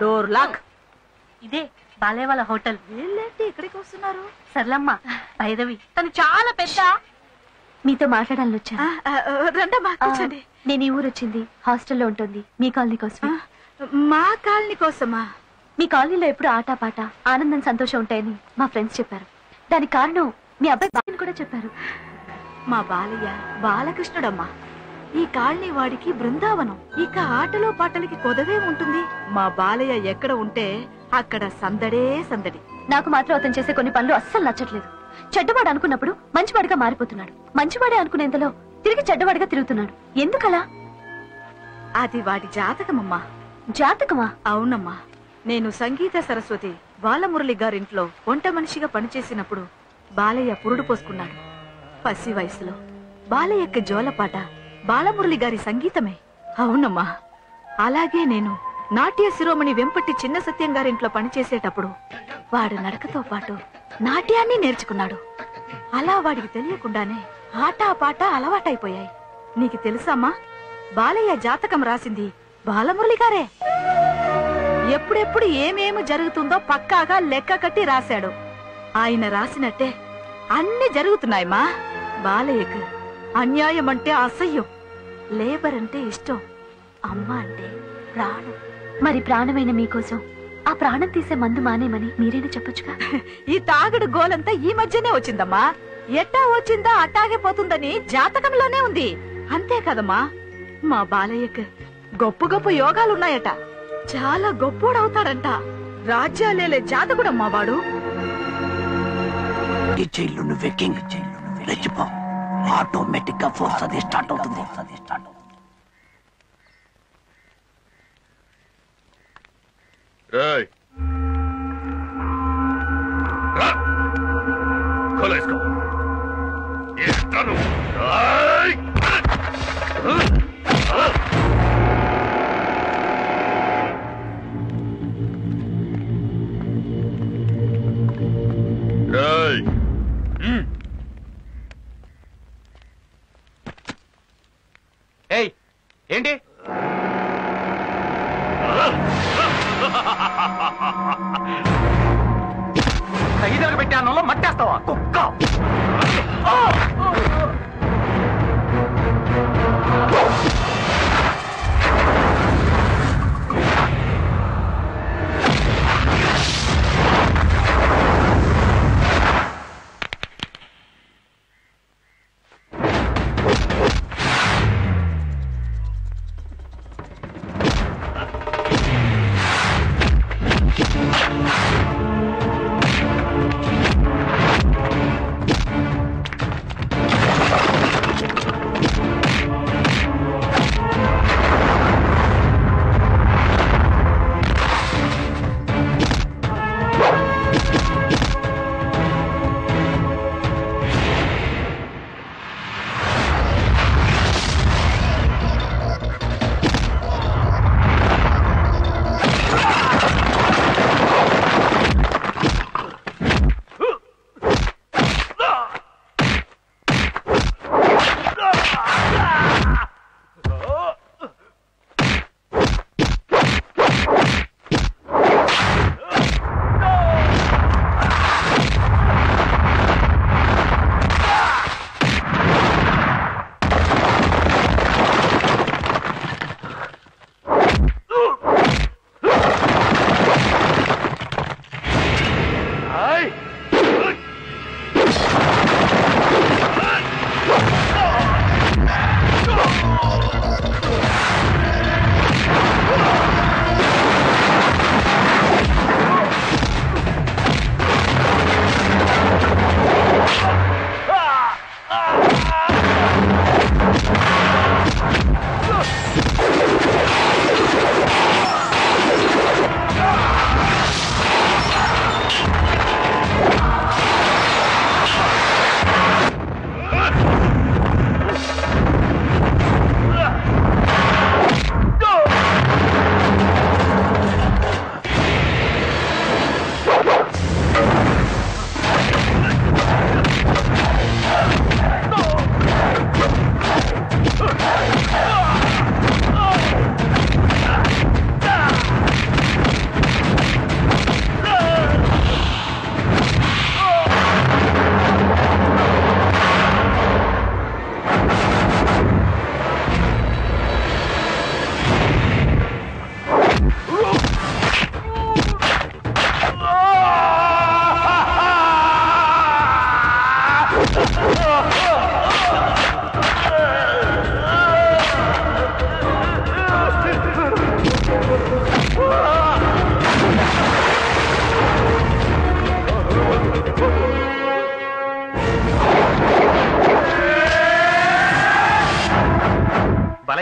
Door lock. ఇదే బాలయ్య వాళ్ళ hotel. వీళ్ళేంటి ఇక్కడికి వస్తున్నారు? సర్లమ్మ, భైరవి తను చాలా పెద్ద. మీతో మాట్లాడాలని వచ్చా. రండమ్మా కూర్చోండి. నేను ఈ ఊరు వచ్చింది హాస్టల్లో ఉంటుంది, మీ కాలనీ కోసం. మా కాలనీ కోసమా? మీ కాలనీలో ఎప్పుడు ఆటపాట ఆనందం సంతోషం ఉంటాయని మా ఫ్రెండ్స్ చెప్పారు. దానికి కారణం మీ అబ్బాయి బాలని కూడా చెప్పారు. మా బాలయ్య బాలకృష్ణుడమ్మా. ఈ కాలనీ వాడికి బృందావనం. ఇక ఆటలో పాటలకి కొదవే ఉంటుంది. మా బాలయ్య ఎక్కడ ఉంటే అక్కడ సందడే సందడి. నాకు మాత్రం అతను చేసే కొన్ని పనులు అస్సలు నచ్చట్లేదు. చెడ్డవాడు అనుకున్నప్పుడు మంచివాడిగా మారిపోతున్నాడు, మంచివాడే అనుకునేంతలో తిరిగి చెడ్డవాడిగా తిరుగుతున్నాడు. ఎందుకలా? అది వాడి జాతకమమ్మా. జాతకమా? అవునమ్మా. నేను సంగీత సరస్వతి బాలమురళి గారింట్లో వంట మనిషిగా పనిచేసినప్పుడు బాలయ్య పురుడు పోసుకున్నాడు. పసి వయసులో బాలయ్యకి జోలపాట బాలమురళి గారి సంగీతమే. అవునమ్మా. అలాగే నేను నాట్య శిరోమణి వెంపటి చిన్న సత్యం గారింట్లో పనిచేసేటప్పుడు వాడు నడకతో పాటు నాట్యాన్ని నేర్చుకున్నాడు. అలా వాడికి తెలియకుండానే ఆట పాట అలవాటైపోయాయి. నీకు తెలుసామ్మా, బాలయ్య జాతకం రాసింది బాలమురళి గారే. ఎప్పుడెప్పుడు ఏమేమి జరుగుతుందో పక్కాగా లెక్క కట్టి రాశాడు. ఆయన రాసినట్టే అన్ని జరుగుతున్నాయమ్మా. బాలయ్యకు అన్యాయం అంటే అసహ్యం, లేబర్ అంటే ఇష్టం, అమ్మ అంటే ప్రాణం. మరి ప్రాణమైన మీకోసం ఆ ప్రాణం తీసే మందు మానేమని మీరేనా చెప్పొచ్చుగా? ఈ తాగుడు గోలంతా ఈ మధ్యనే వచ్చిందమ్మా. ఎట్టా వచ్చిందా అట్టాగే పోతుందని జాతకంలోనే ఉంది. అంతే కదమ్మా. మా బాలయ్యకు గొప్ప గొప్ప యోగాలున్నాయట. చాలా గొప్పోడవుతాడంట. రాజ్యాలేలే జాతకుడమ్మా వాడు. ఆటోమేటిక్ గా ఫోర్స్ అది స్టార్ట్ అవుతుంది. ఏంటి ఖైదీలకు పెట్టే అన్నంలో మట్టేస్తావా కుక్క?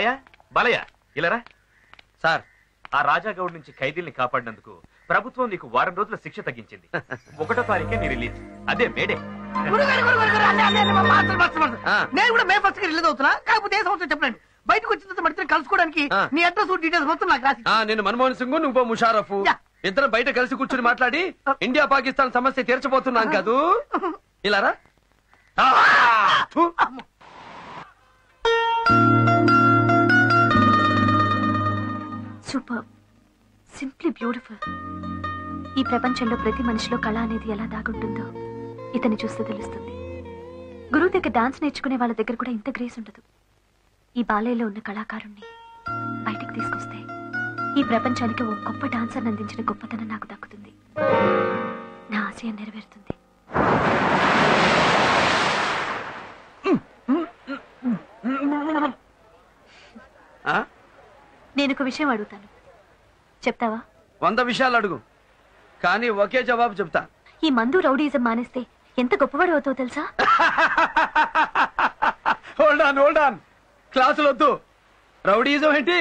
బాలయ్య బాలయ్య ఇలారా. సార్, ఆ రాజాగౌడ్ నుంచి ఖైదీల్ని కాపాడినందుకు ప్రభుత్వం నీకు వారం రోజుల శిక్ష తగ్గించింది. 1వ తారీఖే నీ రిలీజ్. అదే మేడే. నేను కూడా మే 1st రిలీజ్ అవుతున్నా. కాకపోతే ఏ సంవత్సరం చెప్పండి. బయటకు వచ్చిన తర్వాత మధ్య కలుసుకోవడానికి నీ అడ్రస్ డీటెయిల్స్ మొత్తం నాకు రాసి. నేను మన్మోహన్ సింగ్, నువ్వు ముషారఫ్, ఇద్దరం బయట కలిసి కూర్చుని మాట్లాడి ఇండియా పాకిస్తాన్ సమస్య తీర్చబోతున్నాం కదూ. ఇలారా. Super, simply beautiful. ఈ ప్రపంచంలో ప్రతి మనిషిలో కళ అనేది ఎలా దాగుంటుందో ఇతన్ని చూస్తే తెలుస్తుంది. గురువు దగ్గర డాన్స్ నేర్చుకునే వాళ్ళ దగ్గర కూడా ఇంత గ్రేస్ ఉండదు. ఈ బాలయ్యలో ఉన్న కళాకారుణ్ణి బయటికి తీసుకొస్తే ఈ ప్రపంచానికి ఓ గొప్ప డాన్సర్ అందించిన గొప్పతనం నాకు దక్కుతుంది. నా ఆశయం నెరవేరుతుంది. నేను ఒక విషయం అడుగుతాను, చెప్తావా? 100 విషయాలు అడుగు, కానీ ఒకే జవాబు చెప్తా. ఈ మందు రౌడీజం మానేస్తే ఎంత గొప్పవాడు అవుతావు తెలుసా? Hold on. క్లాసులు వద్దు. రౌడీజం ఏంటి?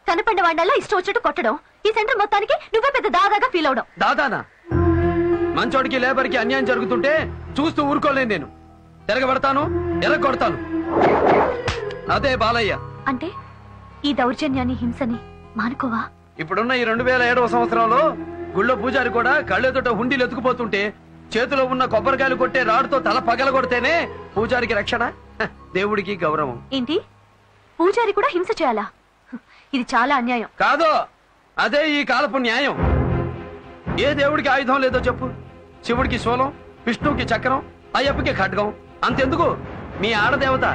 కనపడిన వాడినల్లా ఇష్టం వచ్చినట్టు కొట్టడం. ఈ సెంటర్ మొత్తానికి నువ్వే పెద్ద దాదాగా ఫీల్ అవడం. దాదానా? మంచోడికి లేబర్ కి అన్యాయం జరుగుతుంటే చూస్తూ ఊరుకోలేను. నేను తిరగబడతాను, ఎరగొడతాను. అదే బాలయ్య అంటే. ఈ దౌర్జన్యాన్ని, హింసని మానుకోవా? ఇప్పుడున్న ఈ 2007వ సంవత్సరంలో గుళ్ళో పూజారి కూడా కళ్ళెదుట హుండీలు ఎత్తుకుపోతుంటే చేతిలో ఉన్న కొబ్బరికాయలు కొట్టే రాడుతో తల పగల కొడితేనే పూజారికి రక్షణ, దేవుడికి గౌరవం. ఏంటి, పూజారి కూడా హింస చేయాలా? ఇది చాలా అన్యాయం. కాదు, అదే ఈ కాలపు న్యాయం. ఏ దేవుడికి ఆయుధం లేదో చెప్పు. శివుడికి శూలం, విష్ణువుకి చక్రం, అయ్యప్పకి ఖడ్గం. అంతెందుకు, మీ ఆడదేవత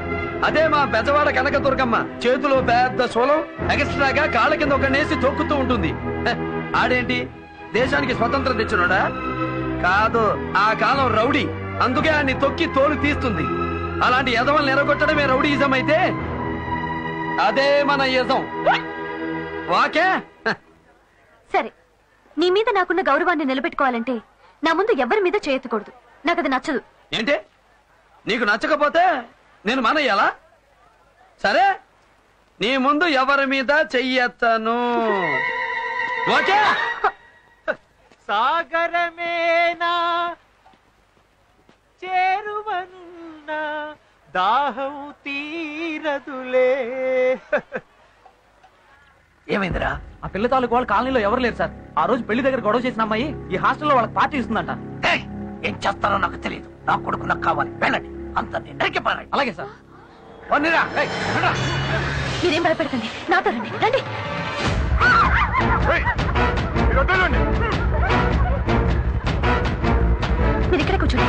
అదే మా బెజవాడ కనకదుర్గమ్మ చేతిలో పెద్ద శూలం, ఎక్స్ట్రాగా కాళ్ళ కింద ఒక నేసి తొక్కుతూ ఉంటుంది. ఆడేంటి, దేశానికి స్వతంత్రం తెచ్చినోడా? కాదు, ఆ కాలం రౌడీ, అందుకే ఆయన్ని తొక్కి తోలు తీస్తుంది. అలాంటి యజమానులు ఎరగొట్టడమే రౌడీయిజం అయితే అదే మన యజం. వాకే. సరే, నీ మీద నాకున్న గౌరవాన్ని నిలబెట్టుకోవాలంటే నా ముందు ఎవరి మీద చేయెత్తకూడదు. నాకు అది నచ్చదు. ఏంటి, నీకు నచ్చకపోతే నేను మానేయాలా? సరే, నీ ముందు ఎవరి మీద చెయ్యెత్తను. ఓకే. సాగరమేనా చేరువనున్నా దాహం తీరదులే. ఏమైందిరా? ఆ పిల్ల తాలూకు వాళ్ళ కాలనీలో ఎవరు లేరు సార్. ఆ రోజు పెళ్లి దగ్గర గొడవ చేసిన అమ్మాయి ఈ హాస్టల్లో వాళ్ళకి పార్టీ ఇస్తుందంట. ఏం చేస్తారో నాకు తెలియదు. నా కొడుకు నాకు కావాలి. వెళ్ళండి, అంత నరికి పారండి. అలాగే సార్. మీరేం భయపెడకండి, నాతో రండి. రండి. మీరు ఇక్కడే కూర్చోండి.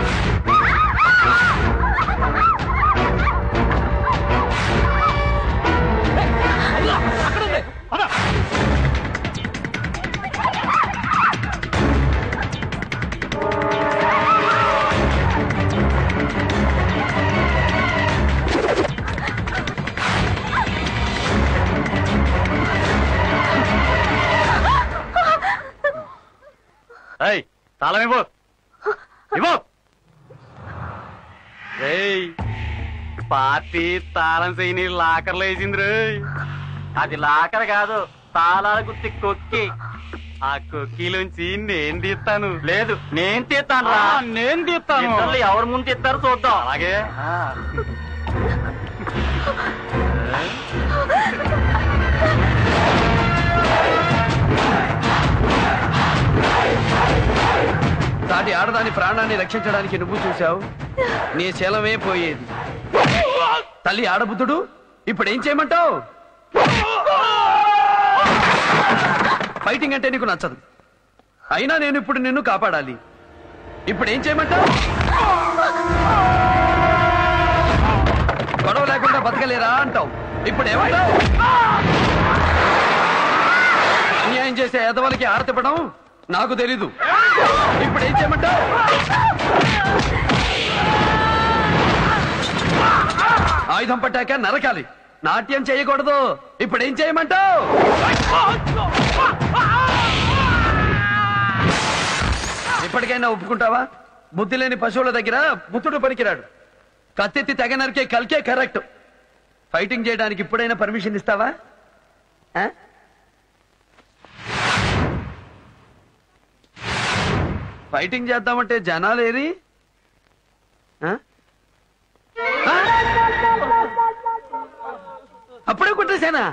తాళం ఇవ్వు. ఇవ్వు. పార్టీ తాళం చేయని లాకర్లో వేసింది రే. అది లాకర్ కాదు, తాళాల గుర్తి కొక్కి. ఆ కొక్కిలోంచి నేను తీస్తాను. లేదు, నేను తీస్తాను రా. నేను తీస్తాను. ఎవరు ముందు తీస్తారో చూద్దాం. అలాగే. సాటి ఆడదాని ప్రాణాన్ని రక్షించడానికి నువ్వు చూశావు, నీ శీలమే పోయేది. తల్లి ఆడబుద్ధుడు, ఇప్పుడు ఏం చేయమంటావు? ఫైటింగ్ అంటే నీకు నచ్చదు, అయినా నేను ఇప్పుడు నిన్ను కాపాడాలి. ఇప్పుడు ఏం చేయమంటావు? గొడవ లేకుండా బతకలేరా అంటావు. ఇప్పుడు ఏమంటావు? అన్యాయం చేసే ఎదవలకి ఆరతిపడం నాకు తెలీదు. ఇప్పుడు ఏం చేయమంటావు? ఆయుధం పట్టాక నరకాలి, నాట్యం చేయకూడదు. ఇప్పుడు ఏం చేయమంటావు? ఇప్పటికైనా ఒప్పుకుంటావా? బుద్ధి లేని పశువుల దగ్గర బుద్ధుడు పనికిరాడు. కత్తెత్తి తెగ నరికే కల్కే కరెక్ట్. ఫైటింగ్ చేయడానికి ఇప్పుడైనా పర్మిషన్ ఇస్తావా? ఫైటింగ్ చేద్దామంటే జనాలు ఏరి అప్పుడే కొట్టేశానా?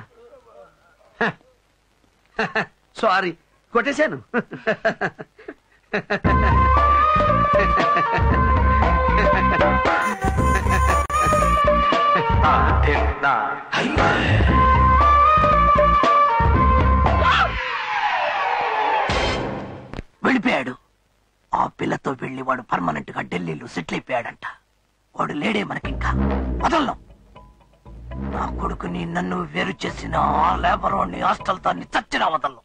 సారీ, కొట్టేశాను. వెళ్ళిపోయాడు. ఆ పిల్లతో వెళ్లి వాడు పర్మనెంట్ గా ఢిల్లీలో సెటిల్ అయిపోయాడంట. వాడు లేడే మనకింకా. వదలను. నా కొడుకుని నన్ను వేరు చేసిన ఆ లేబర్ వాడిని హాస్టల్ తో చచ్చిన వదలను.